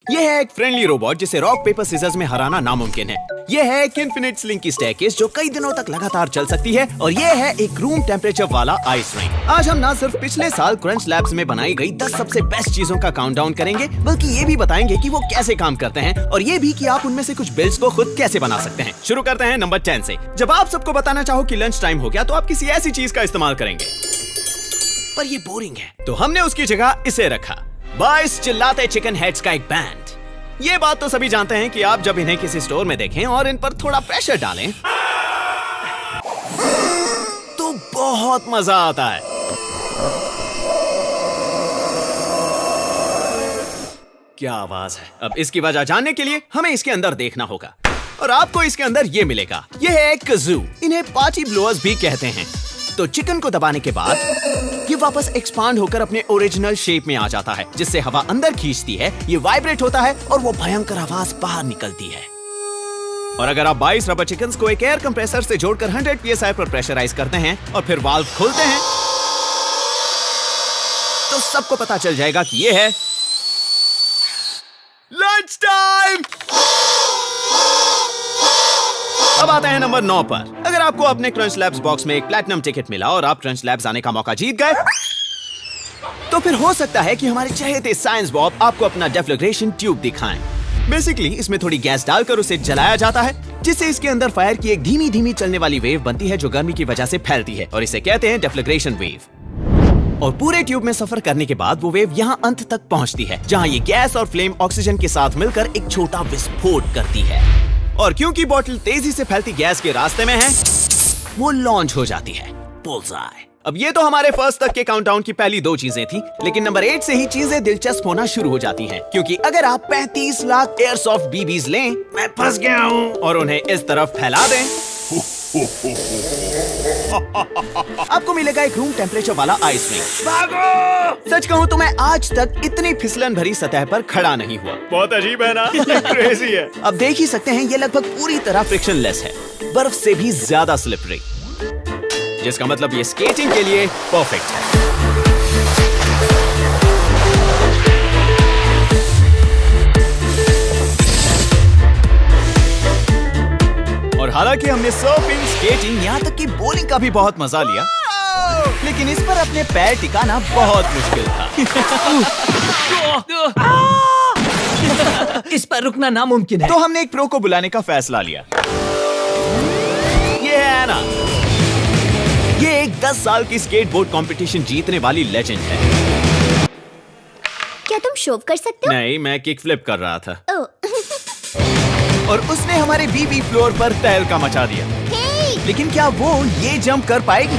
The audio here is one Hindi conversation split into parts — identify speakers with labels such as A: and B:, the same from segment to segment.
A: ये है एक फ्रेंडली रोबोट जिसे रॉक पेपर सीजर्स में हराना नामुमकिन है। ये है एक इनफिनिट स्लिंग की स्टेयरकेस जो कई दिनों तक लगातार चल सकती है, और ये है एक रूम टेम्परेचर वाला आइस रिंग। आज हम ना सिर्फ पिछले साल क्रंच लैब्स में बनाई गई 10 सबसे बेस्ट चीजों का काउंटडाउन करेंगे, बल्कि ये भी बताएंगे कि वो कैसे काम करते हैं, और ये भी कि आप उनमें से कुछ बिल्ड्स को खुद कैसे बना सकते हैं। शुरू करते हैं नंबर 10 से। जब आप सबको बताना चाहो कि लंच टाइम हो गया, तो आप किसी ऐसी चीज का इस्तेमाल करेंगे, पर ये बोरिंग है, तो हमने उसकी जगह इसे रखा, 22 चिल्लाते चिकन हेड्स का एक बैंड। ये बात तो सभी जानते हैं कि आप जब इन्हें किसी स्टोर में देखें और इन पर थोड़ा प्रेशर डालें तो बहुत मजा आता है। क्या आवाज है। अब इसकी वजह जानने के लिए हमें इसके अंदर देखना होगा, और आपको इसके अंदर ये मिलेगा। ये है एक कज़ू, इन्हें पार्टी ब्लोअर्स भी कहते हैं। तो चिकन को दबाने के बाद ये वापस एक्सपांड होकर अपने ओरिजिनल शेप में आ जाता है, जिससे हवा अंदर खींचती है, ये वाइब्रेट होता है और वो भयंकर आवाज बाहर निकलती है। और अगर आप 22 रबर चिकन्स को एक एयर कंप्रेसर से जोड़कर 100 PSI पर प्रेशराइज करते हैं और फिर वाल्व खोलते हैं, तो सबको पता चल जाएगा कि ये है लंच टाइम। अब आते हैं नंबर 9 पर। अगर आपको अपने क्रंच लैब्स बॉक्स में एक प्लैटिनम टिकट मिला और आप क्रंच लैब्स आने का मौका जीत गए, तो फिर हो सकता है कि हमारे चहेते साइंस बॉब आपको अपना डेफ्लेग्रेशन ट्यूब दिखाएं। बेसिकली इसमें थोड़ी गैस डालकर उसे जलाया जाता है, जिससे इसके अंदर फायर की एक धीमी धीमी चलने वाली वेव बनती है जो गर्मी की वजह से फैलती है, और इसे कहते हैं डेफ्लेग्रेशन वेव। और पूरे ट्यूब में सफर करने के बाद वो वेव यहाँ अंत तक पहुँचती है, जहाँ ये गैस और फ्लेम ऑक्सीजन के साथ मिलकर एक छोटा विस्फोट करती है। और क्योंकि बॉटल तेजी से फैलती गैस के रास्ते में है, वो लॉन्च हो जाती है। बुल्सआई। अब ये तो हमारे फर्स्ट तक के काउंटडाउन की पहली 2 चीजें थी, लेकिन नंबर 8 से ही चीजें दिलचस्प होना शुरू हो जाती हैं, क्योंकि अगर आप 35 लाख एयरसॉफ्ट बीबीज लें, मैं फंस गया हूँ, और उन्हें इस तरफ फैला दें, आपको मिलेगा एक रूम टेम्परेचर वाला आइस रिंग। भागो! सच कहूँ तो मैं आज तक इतनी फिसलन भरी सतह पर खड़ा नहीं हुआ। बहुत अजीब है ना? क्रेजी है। अब देख ही सकते हैं, ये लगभग पूरी तरह फ्रिक्शनलेस है, बर्फ से भी ज्यादा स्लिपरी, जिसका मतलब ये स्केटिंग के लिए परफेक्ट है। और हालांकि हमने सर्फिंग, स्केटिंग, यहाँ तक कि बॉलिंग का भी बहुत मजा लिया, लेकिन इस पर अपने पैर टिकाना बहुत मुश्किल था।
B: इस पर रुकना नामुमकिन है।
A: तो हमने एक प्रो को बुलाने का फैसला लिया। ये है ना, ये एक 10 साल की स्केटबोर्ड कंपटीशन जीतने वाली लेजेंड है।
C: क्या तुम शो कर सकते हो?
A: नहीं, मैं किक फ्लिप कर रहा था।
C: ओह।
A: और उसने हमारे बीबी फ्लोर पर तहलका मचा दिया।
C: हे!
A: लेकिन क्या वो ये जंप कर पाएगी?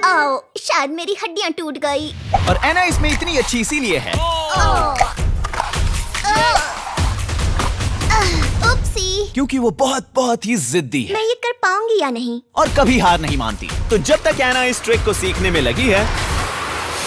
C: आओ, शायद मेरी हड्डियां टूट गई।
A: और एना इसमें इतनी अच्छी इसीलिए है
C: उप्सी।
A: क्योंकि वो बहुत ही जिद्दी है,
C: मैं ये कर पाऊंगी या नहीं?
A: और कभी हार नहीं मानती। तो जब तक एना इस ट्रिक को सीखने में लगी है,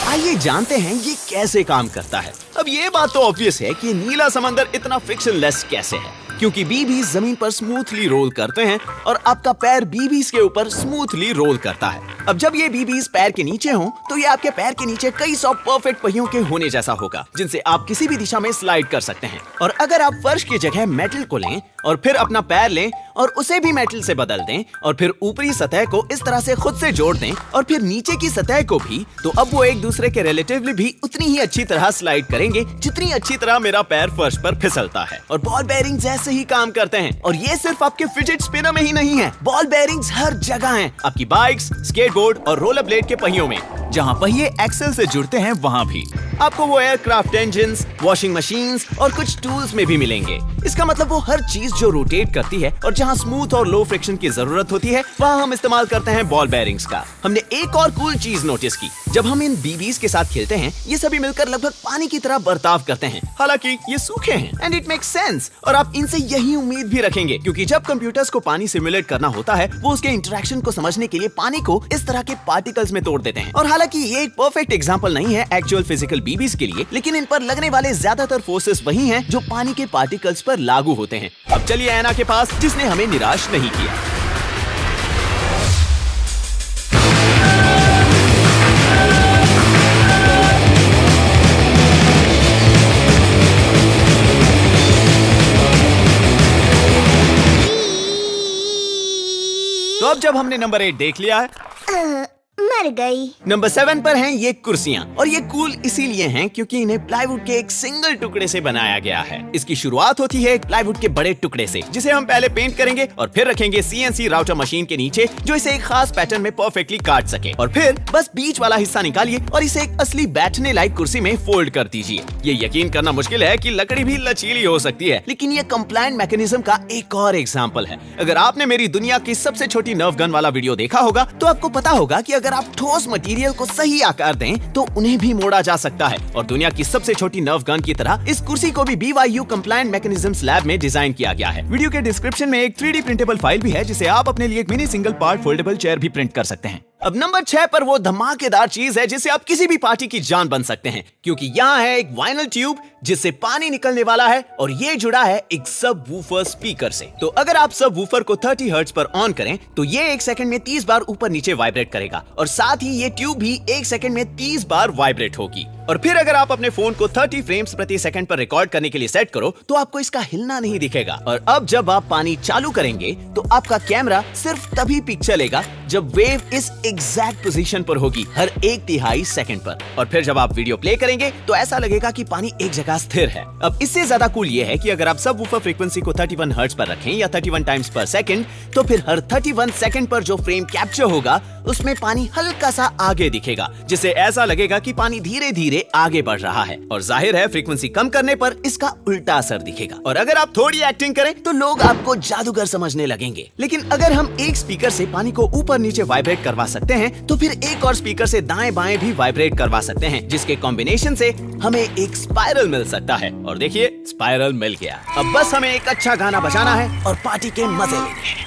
A: आइए जानते हैं ये कैसे काम करता है। अब ये बात तो ऑब्वियस है कि नीला समंदर इतना फ्रिक्शनलेस कैसे है, क्योंकि बीबीज जमीन पर स्मूथली रोल करते हैं और आपका पैर बीबीज के ऊपर स्मूथली रोल करता है। अब जब ये बीबीज पैर के नीचे हों, तो ये आपके पैर के नीचे कई 100 परफेक्ट पहियों के होने जैसा होगा, जिनसे आप किसी भी दिशा में स्लाइड कर सकते हैं। और अगर आप फर्श की जगह मेटल को लें और फिर अपना पैर लें और उसे भी मेटल से बदल दें, और फिर ऊपरी सतह को इस तरह से खुद से जोड़ दें और फिर नीचे की सतह को भी, तो अब वो एक दूसरे के रिलेटिवली भी उतनी ही अच्छी तरह स्लाइड करेंगे जितनी अच्छी तरह मेरा पैर फर्श पर फिसलता है। और बॉल बेयरिंग्स ऐसे ही काम करते हैं। और ये सिर्फ आपके फिजेट स्पिनर में ही नहीं है, बॉल बेयरिंग्स हर जगह हैं, आपकी बाइक्स, स्केटबोर्ड और रोलर ब्लेड के पहियों में। जहां पहिए एक्सेल से जुड़ते हैं, वहां भी आपको वो एयरक्राफ्ट इंजन्स, वॉशिंग मशीन्स और कुछ टूल्स में भी मिलेंगे। इसका मतलब वो हर चीज जो रोटेट करती है और जहां स्मूथ और लो फ्रिक्शन की जरूरत होती है, वहां हम इस्तेमाल करते हैं बॉल बेयरिंग्स का। हमने एक और कूल चीज नोटिस की, जब हम इन बीबीज के साथ खेलते हैं, ये सभी मिलकर लगभग पानी की तरह बर्ताव करते हैं। हालांकि ये सूखे हैं, एंड इट मेक्स सेंस, और आप इनसे यही उम्मीद भी रखेंगे, क्योंकि जब कंप्यूटर्स को पानी सिमुलेट करना होता है, वो उसके इंटरेक्शन को समझने के लिए पानी को इस तरह के पार्टिकल्स में तोड़ देते हैं। और हालांकि ये एक परफेक्ट एग्जांपल नहीं है एक्चुअल फिजिकल बीबीज के लिए, लेकिन इन पर लगने वाले ज्यादातर फोर्सेस वही हैं जो पानी के पार्टिकल्स पर लागू होते हैं। अब चलिए एना के पास, जिसने हमें निराश नहीं किया। अब जब हमने नंबर 8 देख लिया है,
C: मर गई।
A: नंबर 7 पर हैं ये कुर्सियां, और ये कूल इसीलिए हैं क्योंकि इन्हें प्लाईवुड के एक सिंगल टुकड़े से बनाया गया है। इसकी शुरुआत होती है एक प्लाईवुड के बड़े टुकड़े से, जिसे हम पहले पेंट करेंगे और फिर रखेंगे CNC राउटर मशीन के नीचे, जो इसे एक खास पैटर्न में परफेक्टली काट सके। और फिर बस बीच वाला हिस्सा निकालिए और इसे एक असली बैठने लायक कुर्सी में फोल्ड कर दीजिए। ये यकीन करना मुश्किल है कि लकड़ी भी लचीली हो सकती है, लेकिन ये कंप्लायंट मैकेनिज्म का एक और एग्जाम्पल है। अगर आपने मेरी दुनिया की सबसे छोटी नर्व गन वाला वीडियो देखा होगा तो आपको पता होगा कि अगर आप ठोस मटेरियल को सही आकार दें तो उन्हें भी मोड़ा जा सकता है। और दुनिया की सबसे छोटी नर्व गन की तरह इस कुर्सी को भी BYU कंप्लायंट मैकेनिज्म्स लैब में डिजाइन किया गया है। वीडियो के डिस्क्रिप्शन में एक 3D प्रिंटेबल फाइल भी है, जिसे आप अपने लिए एक mini single part foldable chair भी प्रिंट कर सकते हैं। अब नंबर 6 पर वो धमाकेदार चीज है जिससे आप किसी भी पार्टी की जान बन सकते हैं, क्योंकि यहाँ है एक वाइनल ट्यूब जिससे पानी निकलने वाला है, और ये जुड़ा है एक सब वूफर स्पीकर से। तो अगर आप सब वूफर को 30 हर्ट्ज पर ऑन करें तो ये 1 सेकंड में 30 बार ऊपर नीचे वाइब्रेट करेगा, और साथ ही ये ट्यूब भी 1 सेकंड में 30 बार वाइब्रेट होगी। और फिर अगर आप अपने फोन को 30 फ्रेम्स प्रति सेकंड पर रिकॉर्ड करने के लिए सेट करो तो आपको इसका हिलना नहीं दिखेगा। और अब जब आप पानी चालू करेंगे तो आपका कैमरा सिर्फ तभी पिक चलेगा जब वेव इस एग्जैक्ट पोजीशन पर होगी, हर 1/3 सेकंड पर। और फिर जब आप वीडियो प्ले करेंगे तो ऐसा लगेगा कि पानी एक जगह स्थिर है। अब इससे ज्यादा कूल ये है कि अगर आप सब वूफर फ्रीक्वेंसी को 31 हर्ट्ज पर रखें या 31 टाइम्स पर सेकंड, तो फिर हर 31 सेकंड पर जो फ्रेम कैप्चर होगा उसमें पानी हल्का सा आगे दिखेगा, जिससे ऐसा लगेगा कि पानी धीरे धीरे आगे बढ़ रहा है। और जाहिर है फ्रीक्वेंसी कम करने पर इसका उल्टा असर दिखेगा। और अगर आप थोड़ी एक्टिंग करें तो लोग आपको जादूगर समझने लगेंगे। लेकिन अगर हम एक स्पीकर से पानी को ऊपर नीचे वाइब्रेट करवा सकते हैं तो फिर एक और स्पीकर से दाएं बाएं भी वाइब्रेट करवा सकते हैं, जिसके कॉम्बिनेशन से हमें एक स्पाइरल मिल सकता है। और देखिए, स्पाइरल मिल गया। अब बस हमें एक अच्छा गाना बजाना है और पार्टी के मजे लेने हैं।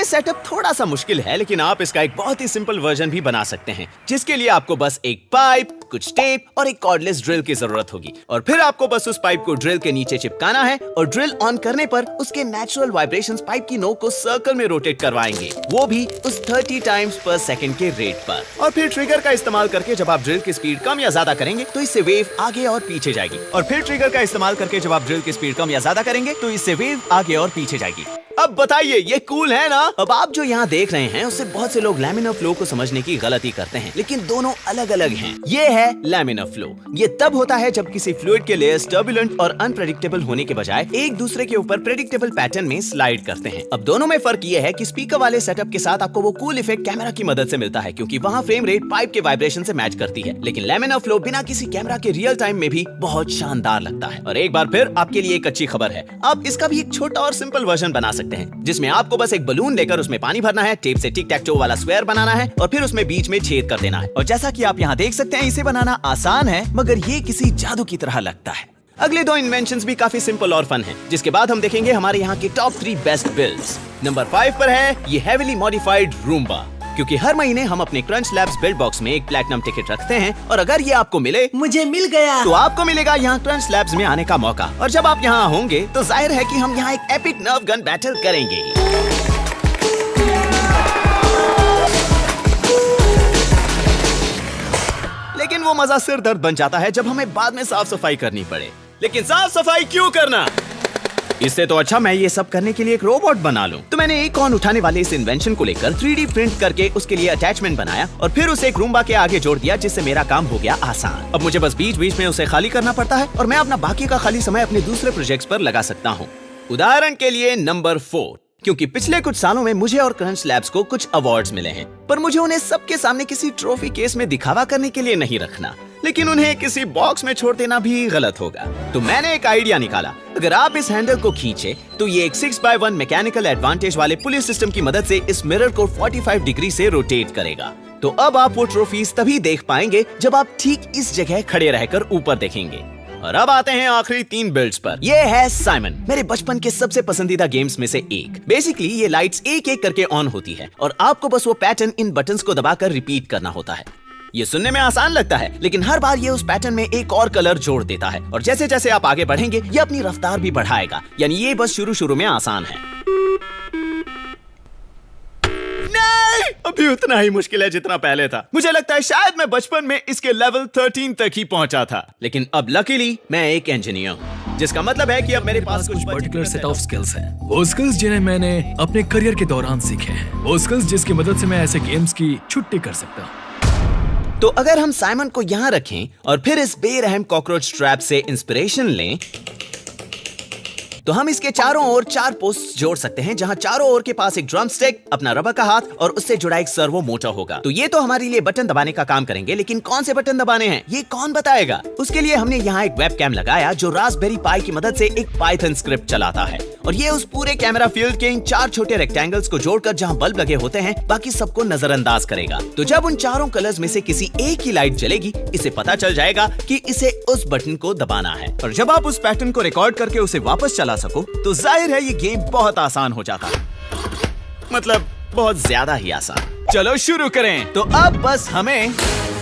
A: सेटअप थोड़ा सा मुश्किल है, लेकिन आप इसका एक बहुत ही सिंपल वर्जन भी बना सकते हैं, जिसके लिए आपको बस एक पाइप, कुछ टेप और एक कॉर्डलेस ड्रिल की जरूरत होगी। और फिर आपको बस उस पाइप को ड्रिल के नीचे चिपकाना है, और ड्रिल ऑन करने पर उसके नेचुरल वाइब्रेशंस पाइप की नोक को सर्कल में रोटेट करवाएंगे, वो भी उस 30 टाइम्स पर सेकंड के रेट पर। और फिर ट्रिगर का इस्तेमाल करके जब आप ड्रिल की स्पीड कम या ज्यादा करेंगे तो इससे वेव आगे और पीछे जाएगी। और फिर ट्रिगर का इस्तेमाल करके जब आप ड्रिल की स्पीड कम या ज्यादा करेंगे तो इससे वेव आगे और पीछे जाएगी। अब बताइए, ये कूल है ना? अब आप जो यहाँ देख रहे हैं उससे बहुत से लोग लैमिनर फ्लो को समझने की गलती करते हैं, लेकिन दोनों अलग अलग हैं। ये है लैमिनर फ्लो। ये तब होता है जब किसी फ्लूइड के लेयर्स टर्बुलेंट और अनप्रेडिक्टेबल होने के बजाय एक दूसरे के ऊपर प्रेडिक्टेबल पैटर्न में स्लाइड करते हैं। अब दोनों में फर्क ये है कि स्पीकर वाले सेटअप के साथ आपको वो कूल इफेक्ट कैमरा की मदद से मिलता है, क्योंकि वहाँ फ्रेम रेट पाइप के वाइब्रेशन से मैच करती है। लेकिन लैमिनर फ्लो बिना किसी कैमरा के रियल टाइम में भी बहुत शानदार लगता है। और एक बार फिर आपके लिए एक अच्छी खबर है, आप इसका भी एक छोटा और सिंपल वर्जन बना सकते हैं, जिसमें आपको बस एक बलून लेकर उसमें पानी भरना है, टेप से टिक टैक टो वाला स्क्वायर बनाना है और फिर उसमें बीच में छेद कर देना है। और जैसा कि आप यहाँ देख सकते हैं, इसे बनाना आसान है, मगर ये किसी जादू की तरह लगता है। अगले 2 इन्वेंशंस भी काफी सिंपल और फन हैं, जिसके बाद हम देखेंगे हमारे यहाँ के टॉप 3 बेस्ट बिल्ड्स। नंबर 5 पर है ये हेवीली मॉडिफाइड रूम्बा, क्योंकि हर महीने हम अपने क्रंच लैब्स बिल्ड बॉक्स में एक प्लैटिनम टिकट रखते हैं, और अगर ये आपको मिले,
B: मुझे मिल गया,
A: तो आपको मिलेगा यहाँ क्रंच लैब्स में आने का मौका। और जब आप यहाँ होंगे तो जाहिर है कि हम यहाँ एक एपिक नर्व गन बैटल करेंगे। लेकिन वो मजा सिर दर्द बन जाता है जब हमें बाद में साफ सफाई करनी पड़े। लेकिन साफ सफाई क्यों करना? इससे तो अच्छा मैं ये सब करने के लिए एक रोबोट बना लूं। तो मैंने एक कौन उठाने वाले इस इन्वेंशन को लेकर 3D प्रिंट करके उसके लिए अटैचमेंट बनाया और फिर उसे एक रूम्बा के आगे जोड़ दिया, जिससे मेरा काम हो गया आसान। अब मुझे बस बीच बीच में उसे खाली करना पड़ता है और मैं अपना बाकी का खाली समय अपने दूसरे प्रोजेक्ट्स पर लगा सकता हूँ। उदाहरण के लिए नंबर 4, क्योंकि पिछले कुछ सालों में मुझे और क्रंच लैब्स को कुछ अवार्ड्स मिले हैं, पर मुझे उन्हें सबके सामने किसी ट्रॉफी केस में दिखावा करने के लिए नहीं रखना, लेकिन उन्हें किसी बॉक्स में छोड़ देना भी गलत होगा। तो मैंने एक आइडिया निकाला। अगर आप इस हैंडल को खींचे तो ये एक 6x1 मैकेनिकल एडवांटेज वाले पुलिस सिस्टम की मदद से इस मिरर को 45 डिग्री से रोटेट करेगा। तो अब आप वो ट्रॉफीज तभी देख पाएंगे जब आप ठीक इस जगह खड़े रहकर ऊपर देखेंगे। और अब आते हैं आखिरी 3 बिल्ड्स पर। ये है साइमन, मेरे बचपन के सबसे पसंदीदा गेम्स में से एक। बेसिकली ये लाइट्स एक एक करके ऑन होती है और आपको बस वो पैटर्न इन बटन्स को दबाकर रिपीट करना होता है। ये सुनने में आसान लगता है, लेकिन हर बार ये उस पैटर्न में एक और कलर जोड़ देता है और जैसे जैसे आप आगे बढ़ेंगे ये अपनी रफ्तार भी बढ़ाएगा। यानी ये बस शुरू में आसान है। नहीं, अभी उतना ही मुश्किल है जितना पहले था। मुझे लगता है शायद मैं बचपन में इसके लेवल 13 तक ही पहुंचा था, लेकिन अब लकीली मैं एक इंजीनियर हूँ, जिसका मतलब है कि अब मेरे पास कुछ
B: पर्टिकुलर सेट ऑफ स्किल्स हैं। वो स्किल्स जिन्हें मैंने अपने करियर के दौरान सीखे हैं, वो स्किल्स जिसकी मदद से मैं ऐसे गेम्स की छुट्टी कर सकता हूँ।
A: तो अगर हम साइमन को यहाँ रखें और फिर इस बेरहम कॉकरोच ट्रैप से इंस्पिरेशन लें, तो हम इसके चारों ओर 4 पोस्ट जोड़ सकते हैं, जहां चारों ओर के पास एक ड्रम स्टिक, अपना रबर का हाथ और उससे जुड़ा एक सर्वो मोटर होगा। तो ये तो हमारे लिए बटन दबाने का काम करेंगे, लेकिन कौन से बटन दबाने हैं ये कौन बताएगा? उसके लिए हमने यहाँ एक वेबकैम लगाया जो रास्पबेरी पाई की मदद से एक पाइथन स्क्रिप्ट चलाता है और ये उस पूरे कैमरा फील्ड के इन 4 छोटे रेक्टेंगल्स को जोड़कर जहाँ बल्ब लगे होते हैं बाकी सबको नजरअंदाज करेगा। तो जब उन चारों कलर्स में से किसी एक ही लाइट जलेगी, इसे पता चल जाएगा कि इसे उस बटन को दबाना है। और जब आप उस पैटर्न को रिकॉर्ड करके उसे वापस चला सको तो जाहिर है ये गेम बहुत आसान हो जाता है, मतलब बहुत ज्यादा ही आसान। चलो शुरू करें। तो अब बस हमें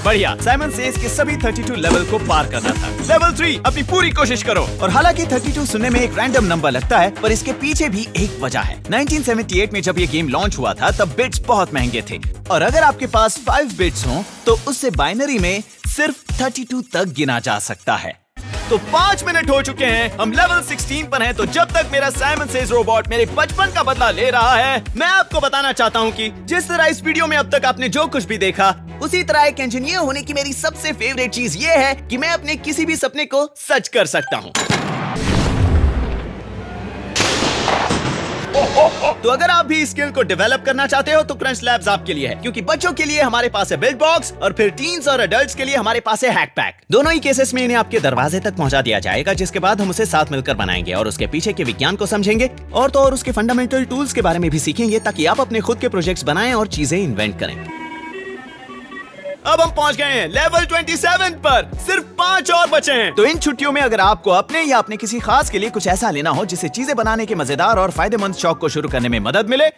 A: बढ़िया साइमन सेज के सभी 32 लेवल को पार करना था। लेवल 3 अपनी पूरी कोशिश करो। और हालांकि 32 सुनने में एक रैंडम नंबर लगता है, पर इसके पीछे भी एक वजह है। 1978 में जब ये गेम लॉन्च हुआ था तब बिट्स बहुत महंगे थे और अगर आपके पास 5 बिट्स हों तो उससे बाइनरी में सिर्फ 32 तक गिना जा सकता है। तो 5 मिनट हो चुके हैं, हम लेवल 16 पर हैं। तो जब तक मेरा साइमन सेज रोबोट मेरे बचपन का बदला ले रहा है, मैं आपको बताना चाहता हूँ कि जिस तरह इस वीडियो में अब तक आपने जो कुछ भी देखा, उसी तरह एक इंजीनियर होने की मेरी सबसे फेवरेट चीज ये है कि मैं अपने किसी भी सपने को सच कर सकता हूँ। तो अगर आप भी इस स्किल को डेवलप करना चाहते हो तो क्रंच लैब्स आपके लिए है, क्योंकि बच्चों के लिए हमारे पास है बिल्ड बॉक्स और फिर टीन्स और एडल्ट्स के लिए हमारे पास है हैक पैक। दोनों ही केसेस में इन्हें आपके दरवाजे तक पहुंचा दिया जाएगा, जिसके बाद हम उसे साथ मिलकर बनाएंगे और उसके पीछे के विज्ञान को समझेंगे और तो और उसके फंडामेंटल टूल्स के बारे में भी सीखेंगे, ताकि आप अपने खुद के प्रोजेक्ट्स बनाएं और चीजें इन्वेंट करें। अब हम पहुंच गए हैं लेवल 27 पर, सिर्फ 5 और बचे हैं। तो इन छुट्टियों में अगर आपको अपने या अपने किसी खास के लिए कुछ ऐसा लेना हो जिससे चीजें बनाने के मजेदार और फायदेमंद शौक को शुरू करने में मदद मिले,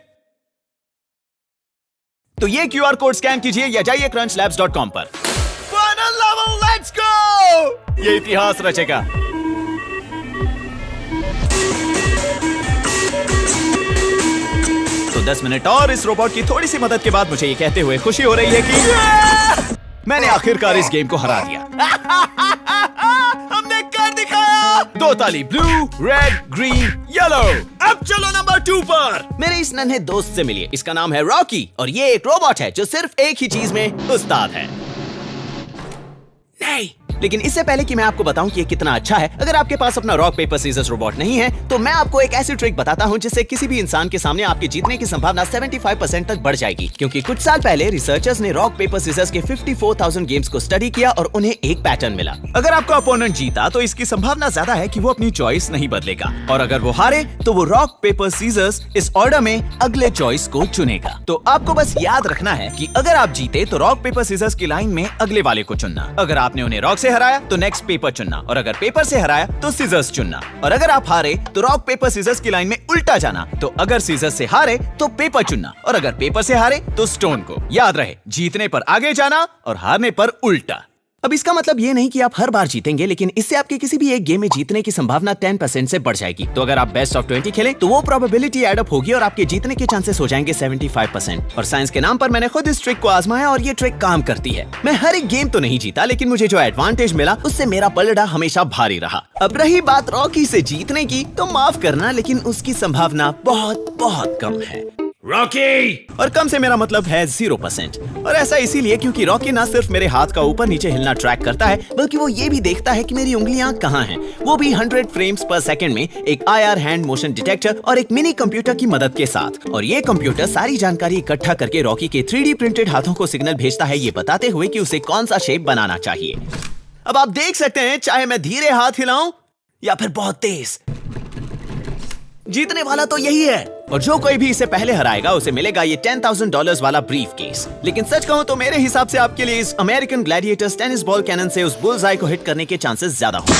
A: तो ये QR कोड स्कैन कीजिए या जाइए crunchlabs.com पर। Final level, let's go! ये इतिहास रचेगा। तो 10 मिनट और इस रोबोट की थोड़ी सी मदद के बाद मुझे ये कहते हुए खुशी हो रही है कि मैंने आखिरकार इस गेम को हरा दिया। हमने कर दिखाया। 2 ताली, ब्लू, रेड, ग्रीन, येलो। अब चलो नंबर 2 पर। मेरे इस नन्हे दोस्त से मिलिए, इसका नाम है रॉकी और ये एक रोबोट है जो सिर्फ एक ही चीज में उस्ताद है। नहीं, लेकिन इससे पहले कि मैं आपको बताऊं कि ये कितना अच्छा है, अगर आपके पास अपना रॉक पेपर सीजर्स रोबोट नहीं है तो मैं आपको एक ऐसी ट्रिक बताता हूं जिससे किसी भी इंसान के सामने आपके जीतने की संभावना 75% तक बढ़ जाएगी। क्योंकि कुछ साल पहले रिसर्चर्स ने रॉक पेपर सीजर्स के 54,000 गेम्स को स्टडी किया और उन्हें एक पैटर्न मिला। अगर आपका अपोनेंट जीता तो इसकी संभावना ज्यादा है कि वो अपनी चॉइस नहीं बदलेगा, और अगर वो हारे तो वो रॉक पेपर सीजर्स इस ऑर्डर में अगले चॉइस को चुनेगा। तो आपको बस याद रखना है कि अगर आप जीते तो रॉक पेपर सीजर्स की लाइन में अगले वाले को चुनना, अगर आपने उन्हें रॉक से हराया तो नेक्स्ट पेपर चुनना, और अगर पेपर से हराया तो सीजर्स चुनना, और अगर आप हारे तो रॉक पेपर सीजर्स की लाइन में उल्टा जाना, तो अगर सीजर्स से हारे तो पेपर चुनना, और अगर पेपर से हारे तो स्टोन को। याद रहे, जीतने पर आगे जाना और हारने पर उल्टा। अब इसका मतलब ये नहीं कि आप हर बार जीतेंगे, लेकिन इससे आपके किसी भी एक गेम में जीतने की संभावना 10% से बढ़ जाएगी। तो अगर आप बेस्ट ऑफ 20 खेलें तो वो प्रोबेबिलिटी एड अप होगी और आपके जीतने के चांसेस हो जाएंगे 75%। और साइंस के नाम पर मैंने खुद इस ट्रिक को आजमाया और ये ट्रिक काम करती है। मैं हर एक गेम तो नहीं जीता, लेकिन मुझे जो एडवांटेज मिला उससे मेरा पलड़ा हमेशा भारी रहा। अब रही बात रॉकी से जीतने की, तो माफ करना, लेकिन उसकी संभावना बहुत बहुत कम है। रॉकी! और कम से मेरा मतलब है 0%। और ऐसा इसीलिए क्योंकि रॉकी ना सिर्फ मेरे हाथ का ऊपर नीचे हिलना ट्रैक करता है, बल्कि वो ये भी देखता है कि मेरी उंगलियां कहाँ हैं, वो भी 100 फ्रेम्स पर सेकंड में एक IR हैंड मोशन डिटेक्टर और एक मिनी कंप्यूटर की मदद के साथ। और ये कंप्यूटर सारी जानकारी इकट्ठा करके रॉकी के 3D प्रिंटेड हाथों को सिग्नल भेजता है, ये बताते हुए कि उसे कौन सा शेप बनाना चाहिए। अब आप देख सकते हैं, चाहे मैं धीरे हाथ हिलाऊं या फिर बहुत तेज, जीतने वाला तो यही है। और जो कोई भी इसे पहले हराएगा उसे मिलेगा ये $10,000 वाला ब्रीफ केस। लेकिन सच कहूं तो मेरे हिसाब से आपके लिए इस American gladiators tennis ball cannon से उस बुल्सआई को हिट करने के चांसेस ज्यादा होंगे।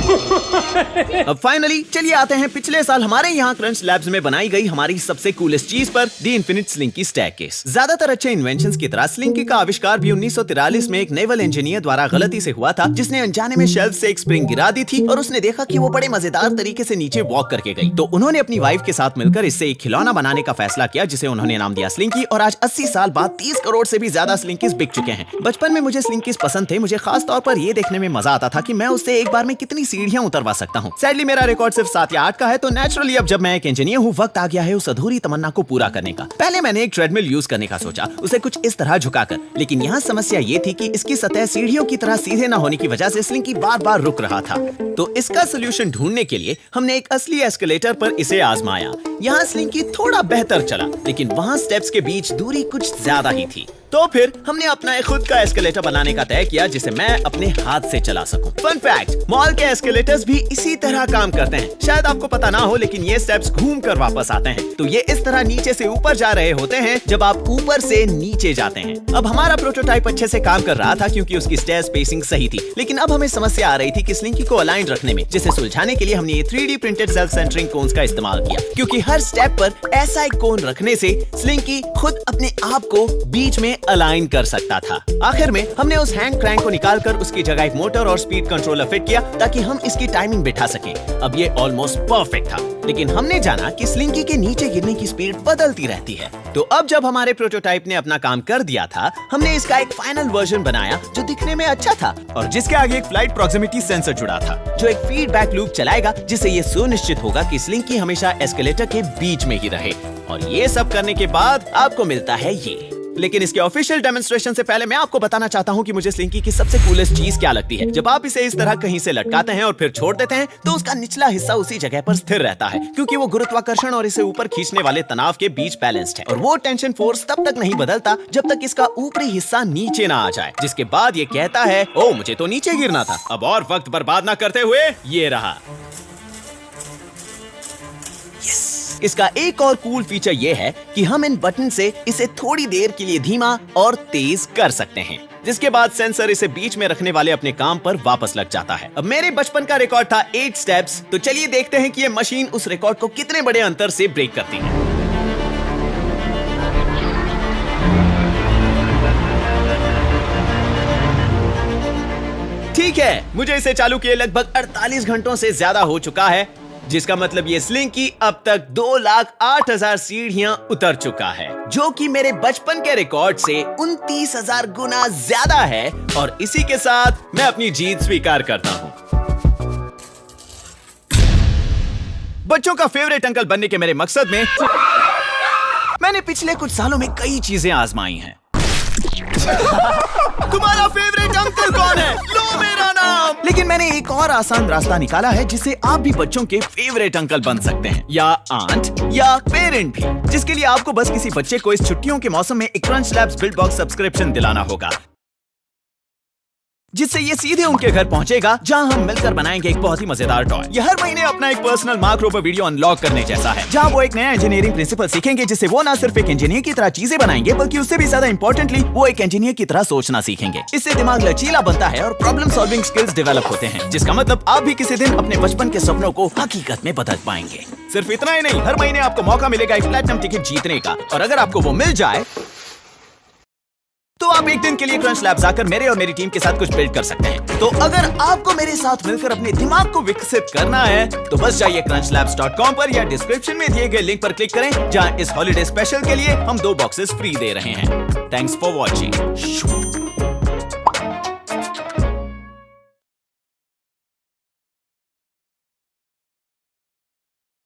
A: अब फाइनली चलिए आते हैं पिछले साल हमारे यहाँ क्रंच लैब्स में बनाई गई हमारी सबसे कूलेस्ट चीज पर, दी इन्फिनिट स्लिंकी स्टैरकेस। ज्यादातर अच्छे इन्वेंशंस की तरह स्लिंकी का आविष्कार भी 1943 में एक नेवल इंजीनियर द्वारा गलती से हुआ था, जिसने अनजाने में शेल्फ से एक स्प्रिंग गिरा दी थी और उसने देखा कि वो बड़े मजेदार तरीके से नीचे वॉक करके गई। तो उन्होंने अपनी वाइफ के साथ मिलकर इससे एक खिलौना बनाने का फैसला किया, जिसे उन्होंने नाम दिया स्लिंकी। और आज 80 साल बाद 30 करोड़ से भी ज्यादा स्लिंकीज बिक चुके हैं। बचपन में मुझे स्लिंकीज पसंद थे। मुझे खास तौर पर ये देखने में मजा आता था कि मैं उससे एक बार में कितनी सीढ़ियां उतरवा सकता हूँ। सैडली मेरा रिकॉर्ड सिर्फ 7 या 8 का है, तो नेचुरली अब जब मैं एक इंजीनियर हूँ, वक्त आ गया है उस अधूरी तमन्ना को पूरा करने का। पहले मैंने एक ट्रेडमिल यूज करने का सोचा, उसे कुछ इस तरह झुकाकर, लेकिन यहाँ समस्या ये थी कि इसकी सतह सीढ़ियों की तरह सीधे न होने की वजह से स्लिंकी बार बार रुक रहा था। तो इसका सोल्यूशन ढूंढने के लिए हमने एक असली एस्केलेटर पर इसे आजमाया। यहाँ स्लिंकी थोड़ा बेहतर चला, लेकिन वहाँ स्टेप्स के बीच दूरी कुछ ज्यादा ही थी। तो फिर हमने अपना एक खुद का एस्केलेटर बनाने का तय किया, जिसे मैं अपने हाथ से चला सकूं। फन फैक्ट, मॉल के एस्केलेटर्स भी इसी तरह काम करते हैं। शायद आपको पता ना हो, लेकिन ये स्टेप्स घूम कर वापस आते हैं। तो ये इस तरह नीचे से ऊपर जा रहे होते हैं जब आप ऊपर से नीचे जाते हैं। अब हमारा प्रोटोटाइप अच्छे से काम कर रहा था क्योंकि उसकी स्टेयर स्पेसिंग सही थी, लेकिन अब हमें समस्या आ रही थी कि स्लिंकी को अलाइन रखने में, जिसे सुलझाने के लिए हमने ये 3D printed self centering cons का इस्तेमाल किया, क्योंकि हर स्टेप पर ऐसा एक कोन रखने से स्लिंकी खुद अपने आप को बीच में अलाइन कर सकता था। आखिर में हमने उस हैंड क्रैंक को निकालकर उसकी जगह एक मोटर और स्पीड कंट्रोलर फिट किया, ताकि हम इसकी टाइमिंग बिठा सकें। अब ये ऑलमोस्ट परफेक्ट था, लेकिन हमने जाना कि स्लिंकी के नीचे गिरने की स्पीड बदलती रहती है। तो अब जब हमारे प्रोटोटाइप ने अपना काम कर दिया था, हमने इसका एक फाइनल वर्जन बनाया जो दिखने में अच्छा था और जिसके आगे एक फ्लाइट प्रॉक्सिमिटी सेंसर जुड़ा था, जो एक फीडबैक लूप चलाएगा, जिससे ये सुनिश्चित होगा कि स्लिंकी हमेशा एस्केलेटर के बीच में ही रहे। और ये सब करने के बाद आपको मिलता है ये। लेकिन इसके ऑफिशियल डेमोन्स्ट्रेशन से पहले मैं आपको बताना चाहता हूँ कि मुझे स्लिंकी की सबसे कूलेस्ट चीज क्या लगती है। जब आप इसे इस तरह कहीं से लटकाते हैं और फिर छोड़ देते हैं, तो उसका निचला हिस्सा उसी जगह पर स्थिर रहता है, क्योंकि वो गुरुत्वाकर्षण और इसे ऊपर खींचने वाले तनाव के बीच बैलेंस्ड है। और वो टेंशन फोर्स तब तक नहीं बदलता जब तक इसका ऊपरी हिस्सा नीचे ना आ जाए, जिसके बाद ये कहता है, ओ मुझे तो नीचे गिरना था। अब और वक्त बर्बाद ना करते हुए ये रहा। इसका एक और कूल फीचर ये है कि हम इन बटन से इसे थोड़ी देर के लिए धीमा और तेज कर सकते हैं, जिसके बाद सेंसर इसे बीच में रखने वाले अपने काम पर वापस लग जाता है। अब मेरे बचपन का रिकॉर्ड था 8 स्टेप्स, तो चलिए देखते हैं कि ये मशीन उस रिकॉर्ड को कितने बड़े अंतर से ब्रेक करती है। ठीक है, मुझे इसे चालू किए लगभग 48 घंटों से ज्यादा हो चुका है, जिसका मतलब ये स्लिंकी अब तक 2,08,000 सीढ़ियां उतर चुका है, जो कि मेरे बचपन के रिकॉर्ड से 29,000 गुना ज्यादा है। और इसी के साथ मैं अपनी जीत स्वीकार करता हूं। बच्चों का फेवरेट अंकल बनने के मेरे मकसद में मैंने पिछले कुछ सालों में कई चीजें आजमाई हैं। तुम्हारा फेवरेट अंकल कौन है? लो मेरा नाम। लेकिन मैंने एक और आसान रास्ता निकाला है, जिससे आप भी बच्चों के फेवरेट अंकल बन सकते हैं, या आंट या पेरेंट भी, जिसके लिए आपको बस किसी बच्चे को इस छुट्टियों के मौसम में एक crunch labs build box subscription दिलाना होगा, जिससे ये सीधे उनके घर पहुंचेगा, जहां हम मिलकर बनाएंगे एक बहुत ही मजेदार टॉय। ये हर महीने अपना एक personal mark Rober video unlock करने जैसा है, जहां वो एक नया इंजीनियरिंग प्रिंसिपल सीखेंगे, जिससे वो ना सिर्फ एक इंजीनियर की तरह चीजें बनाएंगे, बल्कि उससे भी ज्यादा इंपॉर्टेंटली वो एक इंजीनियर की तरह सोचना सीखेंगे। इससे दिमाग लचीला बनता है और प्रॉब्लम सॉल्विंग स्किल्स डेवलप होते हैं, जिसका मतलब आप भी किसी दिन अपने बचपन के सपनों को हकीकत में बदल पाएंगे। सिर्फ इतना ही नहीं, हर महीने आपको मौका मिलेगा एक प्लैटिनम टिकट जीतने का, और अगर आपको वो मिल जाए तो आप एक दिन के लिए क्रंच लैब्स आकर मेरे और मेरी टीम के साथ कुछ बिल्ड कर सकते हैं। तो अगर आपको मेरे साथ मिलकर अपने दिमाग को विकसित करना है, तो बस जाइए crunch-labs.com पर या डिस्क्रिप्शन में दिए गए लिंक पर क्लिक करें, जहां इस हॉलिडे स्पेशल के लिए हम 2 बॉक्सेस फ्री दे रहे हैं। Thanks for watching.